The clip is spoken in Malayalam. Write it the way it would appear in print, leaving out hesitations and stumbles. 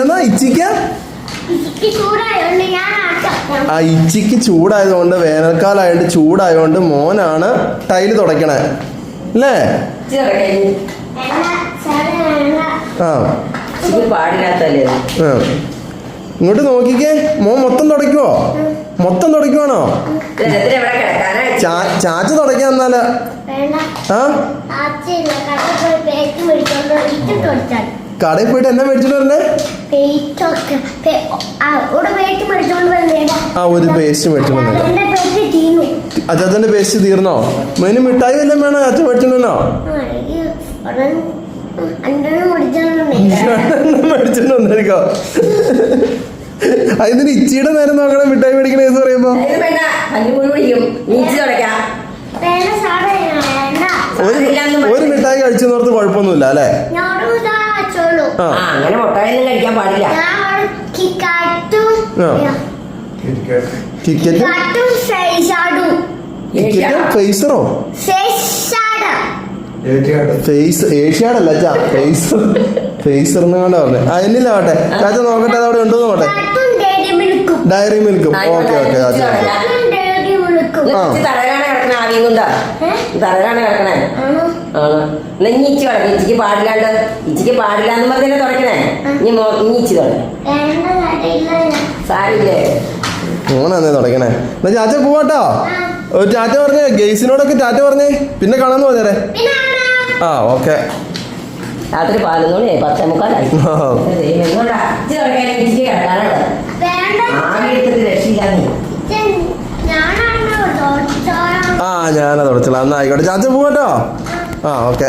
എന്നാ ഇച്ചിക്ക് ചൂടായതുകൊണ്ട് വേനൽക്കാലമായിട്ട് ചൂടായതുകൊണ്ട് മോനാണ് ടൈല് തുടയ്ക്കണേ അല്ലേ? ഇങ്ങോട്ട് നോക്കിക്കേ, മോൻ മൊത്തം തുടയ്ക്കുവോ? മൊത്തം തുടയ്ക്കുവാണോ? ചാച്ച തുടയ്ക്കാൻ എന്നാല് കടയിൽ പോയിട്ട് എന്നാ മേടിച്ചോണ്ട് വരണേ? ഒരു പേസ്റ്റ് മേടിച്ചോണ്ട് വന്നേ. അച്ചാച്ചന്റെ പേസ്റ്റ് തീർന്നോ? മെനു മിഠായി വല്ലതും വേണോ? അച്ഛൻ മേടിച്ചോണ്ടോ? മേടിച്ചോണ്ട് വന്നേക്കോ? അതിന് ഇച്ചിയുടെ നേരം നോക്കണം മിഠായി മേടിക്കണ കേസ് പറയുമ്പോ. ഒരു മിഠായി കഴിച്ചെന്നോർത്ത് കുഴപ്പമൊന്നുമില്ല അല്ലേ? അങ്ങനെ മുട്ടായൊന്നും കഴിക്കാൻ പാടില്ല. ഫേസറോ? ഏഷ്യാഡല്ല അച്ഛാ, ഫേസർ എന്നാണ് പറഞ്ഞത്. എന്നില്ലാവട്ടെ ചാച്ച നോക്കട്ടെ അതവിടെ ഉണ്ടോ നോക്കട്ടെ. ഡയറി മിൽക്കും. ഓക്കെ ഓക്കെ ചാച്ച. തലകാണ് കിടക്കണേ. ഇച്ചി കിടക്കും. ഇച്ചിക്ക് പാടില്ലാണ്ട് ഇച്ചിക്ക് പാടില്ലാന്ന് പറഞ്ഞല്ലേ തുടക്കണേ. ഇനി ഇച്ചി തുടങ്ങി സാരില്ലേ മോനാന്നേ തുടക്കണേ. എന്നാ ചാച്ച പോവാട്ടോ. ചാച്ച പറഞ്ഞേ, ഗെയ്സിനോടൊക്കെ ചാച്ച പറഞ്ഞേ, പിന്നെ കാണാന്ന് പറഞ്ഞേ. ഓക്കെ. രാത്രി 11 10:45 ഞാനാ തുടച്ചോളാം. എന്നാ ആയിക്കോട്ടെ ചാച്ച പോവാട്ടോ. ഓക്കെ.